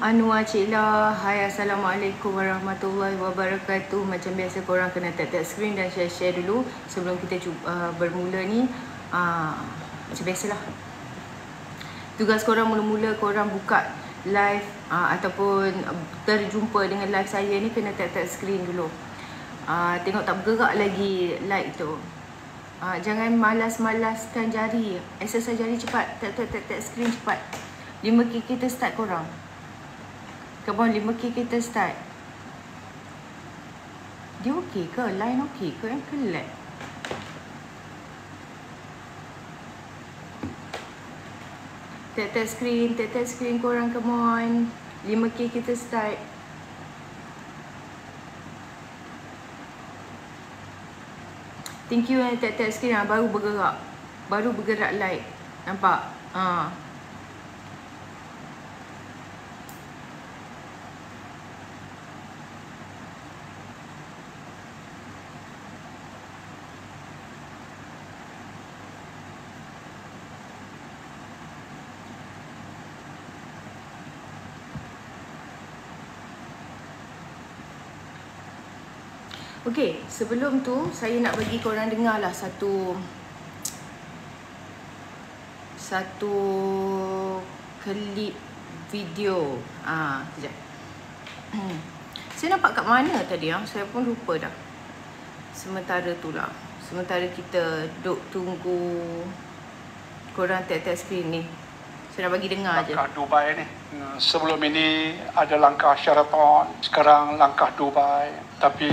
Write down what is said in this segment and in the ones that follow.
Anwar Cik Hai, Assalamualaikum warahmatullahi wabarakatuh. Macam biasa korang kena tap screen dan share dulu sebelum kita bermula ni. Macam biasalah. Tugas korang mula-mula korang buka live ataupun terjumpa dengan live saya ni kena tap screen dulu. Tengok tak bergerak lagi like tu. Jangan malas-malaskan jari. Exercise jari cepat. Tap screen cepat. 5K kita start korang. Come on, 5K kita start. Dia okey ke? Line okey ke? Yang ke lag? Tap screen korang, come on. 5K kita start. Thank you tap screen baru bergerak. Baru bergerak like. Nampak? Okey, sebelum tu saya nak bagi korang dengar lah satu klip video. Sekejap. Saya nampak kat mana tadi? Saya pun lupa dah. Sementara tu lah. Sementara kita duk tunggu korang tap screen ni. Saya nak bagi dengar je. Langkah Dubai ni. Sebelum ini ada langkah Sheraton, sekarang langkah Dubai. Tapi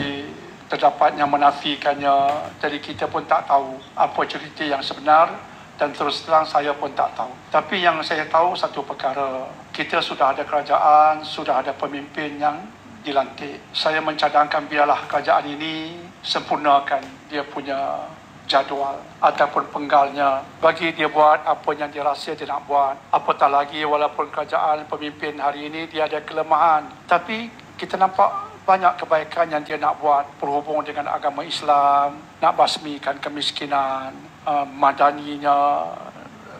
terdapat yang menafikannya, jadi kita pun tak tahu apa cerita yang sebenar dan terus terang saya pun tak tahu. Tapi yang saya tahu satu perkara, kita sudah ada kerajaan, sudah ada pemimpin yang dilantik. Saya mencadangkan biarlah kerajaan ini sempurnakan dia punya jadual ataupun penggalnya, bagi dia buat apa yang dia rasa dia nak buat. Apatah lagi walaupun kerajaan pemimpin hari ini dia ada kelemahan, tapi kita nampak banyak kebaikan yang dia nak buat berhubung dengan agama Islam, nak basmikan kemiskinan, madaninya.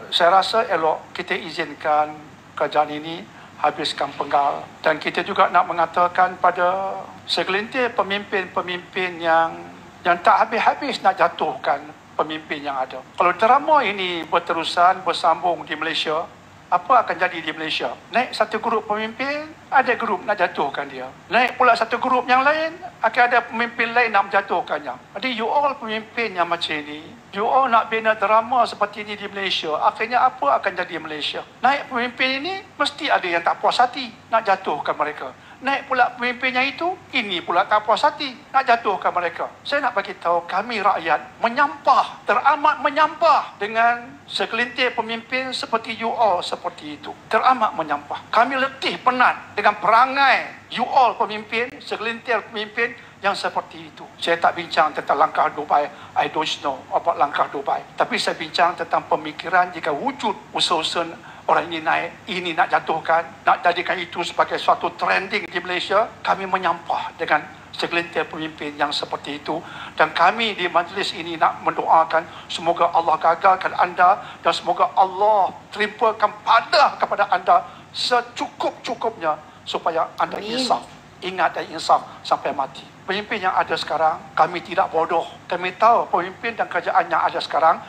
Saya rasa elok kita izinkan kerajaan ini habiskan penggal. Dan kita juga nak mengatakan pada segelintir pemimpin-pemimpin yang tak habis-habis nak jatuhkan pemimpin yang ada. Kalau drama ini berterusan, bersambung di Malaysia, apa akan jadi di Malaysia? Naik satu grup pemimpin, ada grup nak jatuhkan dia. Naik pula satu grup yang lain, akan ada pemimpin lain nak menjatuhkannya. Jadi you all pemimpin yang macam ini, you all nak bina drama seperti ini di Malaysia, akhirnya apa akan jadi Malaysia? Naik pemimpin ini, mesti ada yang tak puas hati nak jatuhkan mereka. Naik pula pemimpin yang itu, ini pula tak puas hati nak jatuhkan mereka. Saya nak bagi tahu, kami rakyat menyampah, teramat menyampah dengan segelintir pemimpin seperti you all seperti itu. Teramat menyampah. Kami letih penat dengan perangai you all pemimpin, segelintir pemimpin yang seperti itu. Saya tak bincang tentang langkah Dubai. I don't know about langkah Dubai. Tapi saya bincang tentang pemikiran jika wujud usaha-usaha orang ini naik, ini nak jatuhkan, nak jadikan itu sebagai suatu trending di Malaysia. Kami menyampah dengan segelintir pemimpin yang seperti itu. Dan kami di majlis ini nak mendoakan semoga Allah gagalkan anda dan semoga Allah terimpakan padah kepada anda secukup-cukupnya supaya anda insaf. Ingat dan insaf sampai mati. Pemimpin yang ada sekarang, kami tidak bodoh. Kami tahu pemimpin dan kerajaan yang ada sekarang.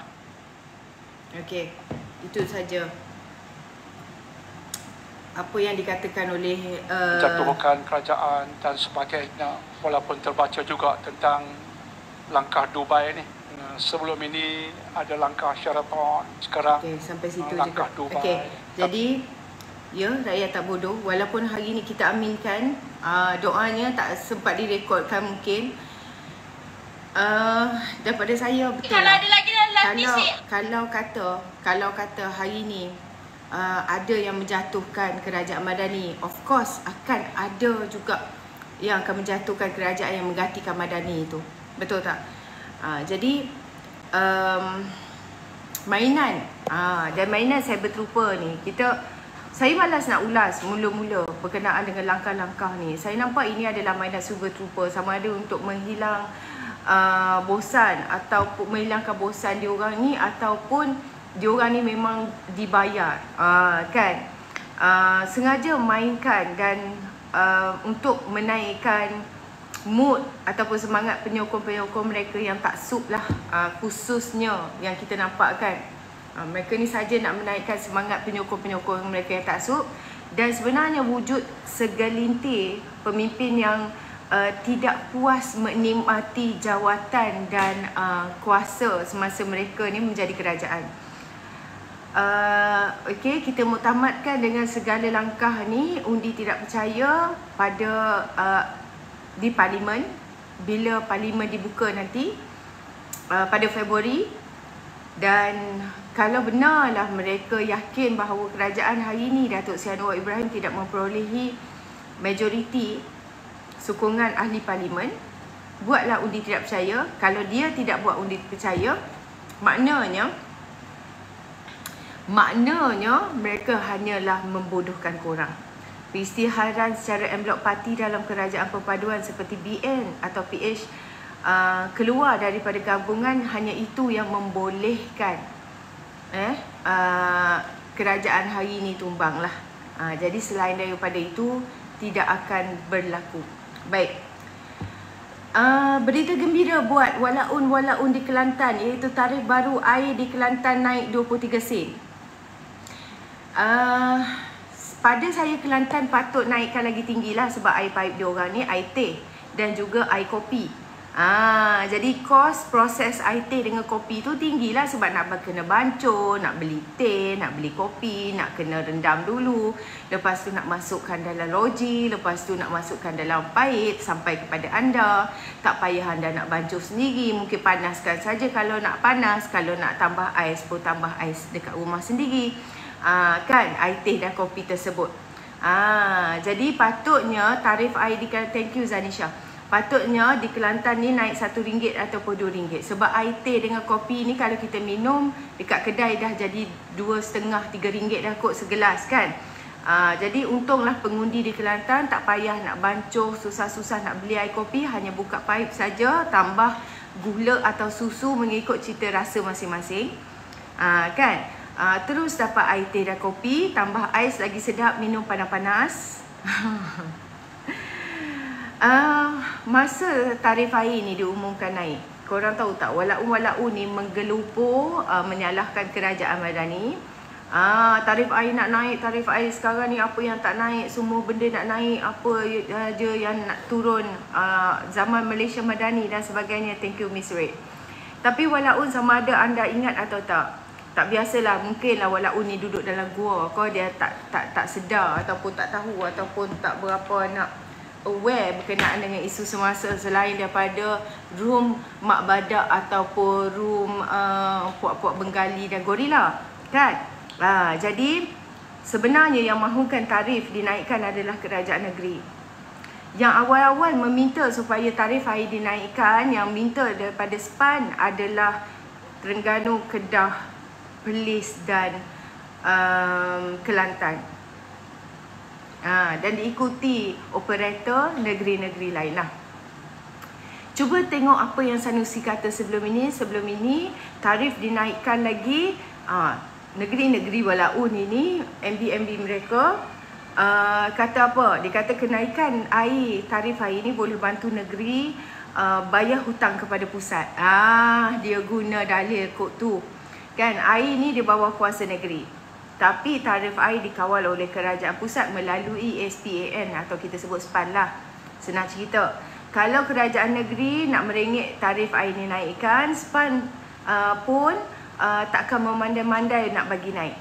Okey, itu saja apa yang dikatakan oleh jatuhkan kerajaan dan sebagainya. Walaupun terbaca juga tentang langkah Dubai ni. Sebelum ini ada langkah Sheraton, sekarang sampai situ langkah juga. Dubai. Jadi ya, rakyat tak bodoh. Walaupun hari ni kita aminkan, doanya tak sempat direkodkan mungkin. Daripada saya betul kalau ada lagi kalau kata hari ni ada yang menjatuhkan kerajaan Madani, of course akan ada juga yang akan menjatuhkan kerajaan yang menggantikan Madani itu. Betul tak? Jadi mainan dan mainan cyber trooper ni, saya malas nak ulas mula-mula berkenaan dengan langkah-langkah ni. Saya nampak ini adalah mainan cyber trooper, sama ada untuk menghilang bosan ataupun menghilangkan bosan diorang ni, ataupun diorang ni memang dibayar, kan? sengaja mainkan dan untuk menaikkan mood ataupun semangat penyokong-penyokong mereka yang taksub lah, khususnya yang kita nampak kan. Mereka ni saja nak menaikkan semangat penyokong-penyokong mereka yang taksub, dan sebenarnya wujud segelintir pemimpin yang tidak puas menikmati jawatan dan kuasa semasa mereka ni menjadi kerajaan. Okey, kita muktamadkan dengan segala langkah ni undi tidak percaya pada di parlimen, bila parlimen dibuka nanti pada Februari. Dan kalau benarlah mereka yakin bahawa kerajaan hari ini Datuk Seri Anwar Ibrahim tidak memperolehi majoriti sokongan ahli parlimen, buatlah undi tidak percaya. Kalau dia tidak buat undi percaya, maknanya mereka hanyalah membodohkan korang. Peristiharan secara en blok parti dalam kerajaan perpaduan seperti BN atau PH keluar daripada gabungan, hanya itu yang membolehkan kerajaan hari ini tumbang lah. Jadi selain daripada itu tidak akan berlaku. Baik. Berita gembira buat walaun di Kelantan, iaitu tarikh baru air di Kelantan naik 23 sen. Pada saya Kelantan patut naikkan lagi tinggi lah, sebab air paip diorang ni air teh dan juga air kopi. Jadi kos proses air teh dengan kopi tu tinggi lah, sebab nak kena bancur, nak beli teh, nak beli kopi, nak kena rendam dulu, lepas tu nak masukkan dalam loji, lepas tu nak masukkan dalam paip sampai kepada anda. Tak payah anda nak bancur sendiri, mungkin panaskan saja kalau nak panas, kalau nak tambah ais pun tambah ais dekat rumah sendiri. Kan air teh dan kopi tersebut. Jadi patutnya tarif air di Kelantan, thank you Zanisha, patutnya di Kelantan ni naik RM1 ataupun RM2, sebab air teh dengan kopi ni kalau kita minum dekat kedai dah jadi RM2.5-3 dah kot segelas kan. Jadi untunglah pengundi di Kelantan tak payah nak bancur, susah-susah nak beli air kopi, hanya buka paip saja, tambah gula atau susu mengikut cita rasa masing-masing. Kan? Terus dapat air teh dan kopi, tambah ais lagi sedap, minum panas-panas. Masa tarif air ni diumumkan naik, korang tahu tak, walaun ni menggelupur menyalahkan kerajaan Madani. Tarif air nak naik, tarif air sekarang ni apa yang tak naik, semua benda nak naik, apa je yang nak turun, zaman Malaysia Madani dan sebagainya. Thank you Miss Red. Tapi walaun sama ada anda ingat atau tak biasalah, mungkinlah walaun ni duduk dalam gua, kau dia tak sedar ataupun tak tahu ataupun tak berapa nak aware berkenaan dengan isu semasa, selain daripada room mak badak ataupun room puak-puak Bengali dan gorila kan. Jadi sebenarnya yang mahukan tarif dinaikkan adalah kerajaan negeri. Yang awal-awal meminta supaya tarif air dinaikkan, yang minta daripada SPAN adalah Terengganu, Kedah, Perlis dan Kelantan. Dan diikuti operator negeri-negeri lain lah. Cuba tengok apa yang Sanusi kata sebelum ini. Sebelum ini tarif dinaikkan lagi. Negeri-negeri walaun ini, MB mereka kata apa? Dia kata kenaikan air, tarif air ini boleh bantu negeri bayar hutang kepada pusat. Dia guna dalil kod tu. Kan, air ni di bawah kuasa negeri, tapi tarif air dikawal oleh kerajaan pusat melalui SPAN atau kita sebut SPAN lah. Senang cerita, kalau kerajaan negeri nak merengek tarif air ni naikkan, SPAN pun takkan memandai-mandai nak bagi naik.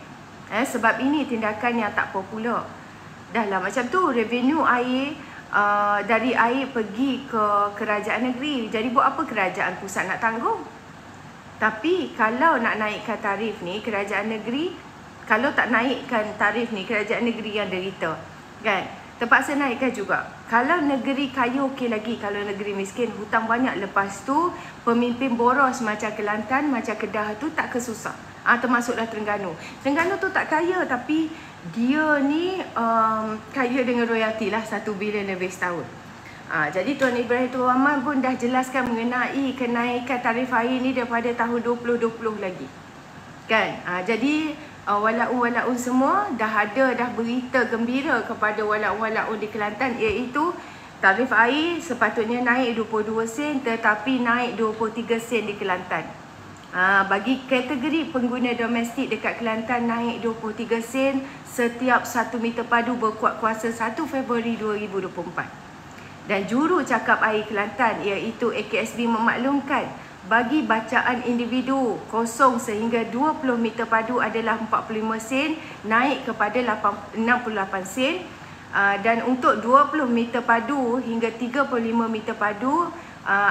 Sebab ini tindakan yang tak popular. Dah lah macam tu, revenue air dari air pergi ke kerajaan negeri. Jadi buat apa kerajaan pusat nak tanggung? Tapi kalau nak naikkan tarif ni, kerajaan negeri, kalau tak naikkan tarif ni, kerajaan negeri yang derita. Kan? Terpaksa naikkan juga. Kalau negeri kaya okey lagi, kalau negeri miskin hutang banyak, lepas tu pemimpin boros macam Kelantan, macam Kedah tu tak kesusah. Termasuklah Terengganu. Terengganu tu tak kaya, tapi dia ni kaya dengan royalti lah, 1 bilion lebih setahun. Jadi Tuan Ibrahim Tuan Rahman pun dah jelaskan mengenai kenaikan tarif air ni daripada tahun 2020 lagi. Kan? Jadi walaun-walaun semua dah berita gembira kepada walaun-walaun di Kelantan, iaitu tarif air sepatutnya naik 22 sen tetapi naik 23 sen di Kelantan. Bagi kategori pengguna domestik dekat Kelantan naik 23 sen setiap 1 meter padu berkuat kuasa 1 Februari 2024. Dan juru cakap air Kelantan iaitu AKSB memaklumkan bagi bacaan individu kosong sehingga 20 meter padu adalah 45 sen naik kepada 68 sen. Dan untuk 20 meter padu hingga 35 meter padu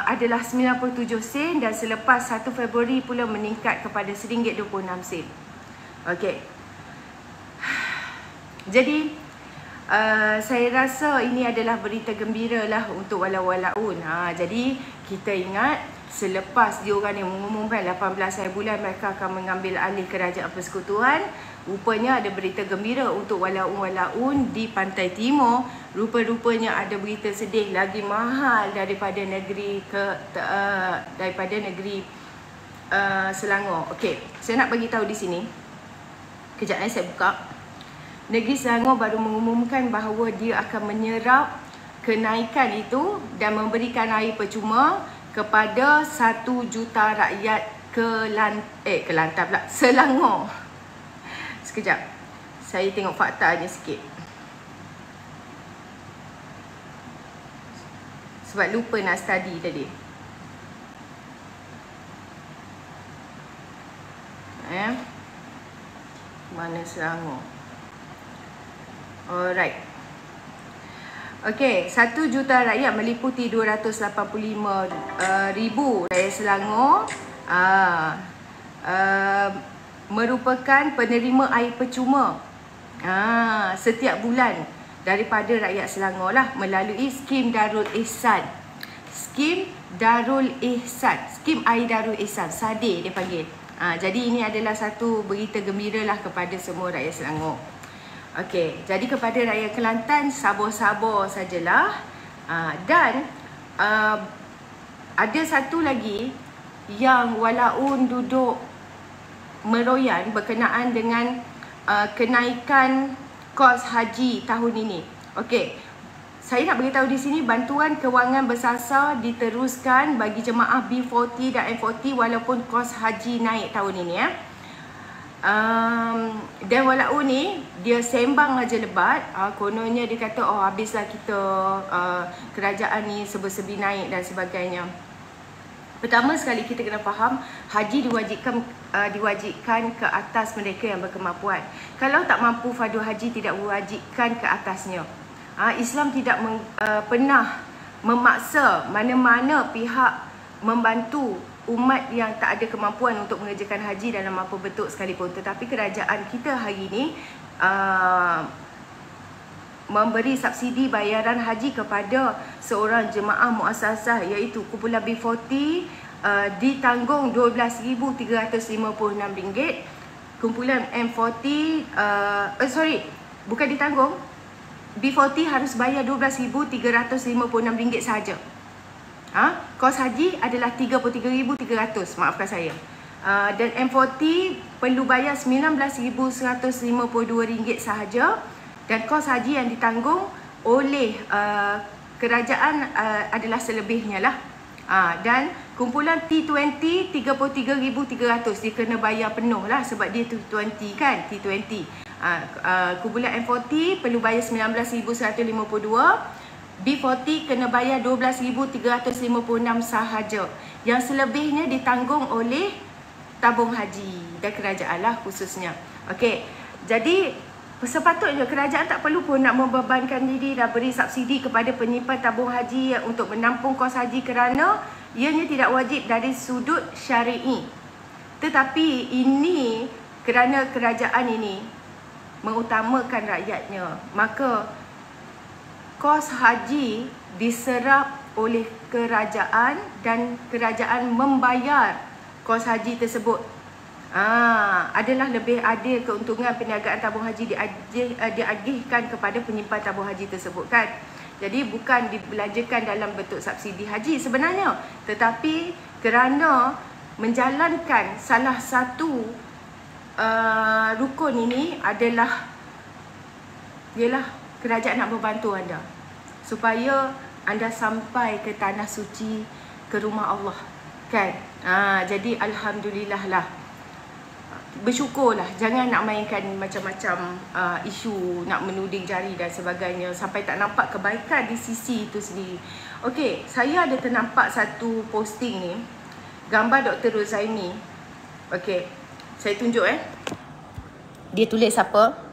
adalah 97 sen dan selepas 1 Februari pula meningkat kepada RM1.26. Okey. Jadi saya rasa ini adalah berita gembira lah untuk walau-walaun. Jadi kita ingat selepas diorang yang mengumumkan 18 hari bulan mereka akan mengambil alih kerajaan persekutuan, rupanya ada berita gembira untuk walaun-walaun di Pantai Timur. Rupa-rupanya ada berita sedih lagi mahal daripada negeri Selangor. Okey, saya nak bagi tahu di sini. Kejap saya buka. Negeri Selangor baru mengumumkan bahawa dia akan menyerap kenaikan itu dan memberikan air percuma kepada 1 juta rakyat Kelantan pula, Selangor. Sekejap, saya tengok faktanya sikit. Sebab lupa nak study tadi. Mana Selangor? Alright. Okey, 1 juta rakyat meliputi 285,000 rakyat Selangor merupakan penerima air percuma setiap bulan daripada rakyat Selangor lah melalui skim Darul Ihsan. Skim Darul Ihsan, skim air Darul Ihsan, SADIR dia panggil. Jadi ini adalah satu berita gembira lah kepada semua rakyat Selangor. Okey, jadi kepada rakyat Kelantan, sabar-sabar sajalah. Dan ada satu lagi yang walaun duduk meroyan berkenaan dengan kenaikan kos haji tahun ini. Okey, saya nak beritahu di sini bantuan kewangan bersasar diteruskan bagi jemaah B40 dan M40 walaupun kos haji naik tahun ini dan walaupun ni dia sembang aja lebat, kononnya dia kata habislah kita kerajaan ni serba-serbi naik dan sebagainya. Pertama sekali kita kena faham haji diwajibkan ke atas mereka yang berkemampuan. Kalau tak mampu fardu haji tidak diwajibkan ke atasnya. Islam tidak pernah memaksa mana-mana pihak membantu umat yang tak ada kemampuan untuk mengerjakan haji dalam apa bentuk sekalipun. Tetapi kerajaan kita hari ini memberi subsidi bayaran haji kepada seorang jemaah muassasah iaitu kumpulan B40 ditanggung RM12,356. Kumpulan M40 bukan ditanggung, B40 harus bayar RM12,356 sahaja. Kos haji adalah RM33,300, maafkan saya. Dan M40 perlu bayar RM19,152 sahaja. Dan kos haji yang ditanggung oleh kerajaan adalah selebihnya lah. Dan kumpulan T20 RM33,300, dia kena bayar penuh lah sebab dia T20 kan, T20. Kumpulan M40 perlu bayar RM19,152. B40 kena bayar RM12,356 sahaja. Yang selebihnya ditanggung oleh tabung haji dan kerajaan lah khususnya. Okey, jadi sepatutnya kerajaan tak perlu pun nak membebankan diri dan beri subsidi kepada penyimpan tabung haji untuk menampung kos haji kerana ianya tidak wajib dari sudut syari'i. Tetapi ini kerana kerajaan ini mengutamakan rakyatnya, maka kos haji diserap oleh kerajaan dan kerajaan membayar kos haji tersebut. Adalah lebih adil keuntungan perniagaan tabung haji diagihkan kepada penyimpan tabung haji tersebut kan. Jadi bukan dibelanjakan dalam bentuk subsidi haji sebenarnya, tetapi kerana menjalankan salah satu rukun ini adalah ialah kerajaan nak membantu anda supaya anda sampai ke tanah suci, ke rumah Allah, kan? Jadi alhamdulillah lah, bersyukurlah, jangan nak mainkan macam-macam isu nak menuding jari dan sebagainya sampai tak nampak kebaikan di sisi itu sendiri. Okey, saya ada ternampak satu posting ni, gambar Dr. Rozaimi. Okey, saya tunjuk Dia tulis apa?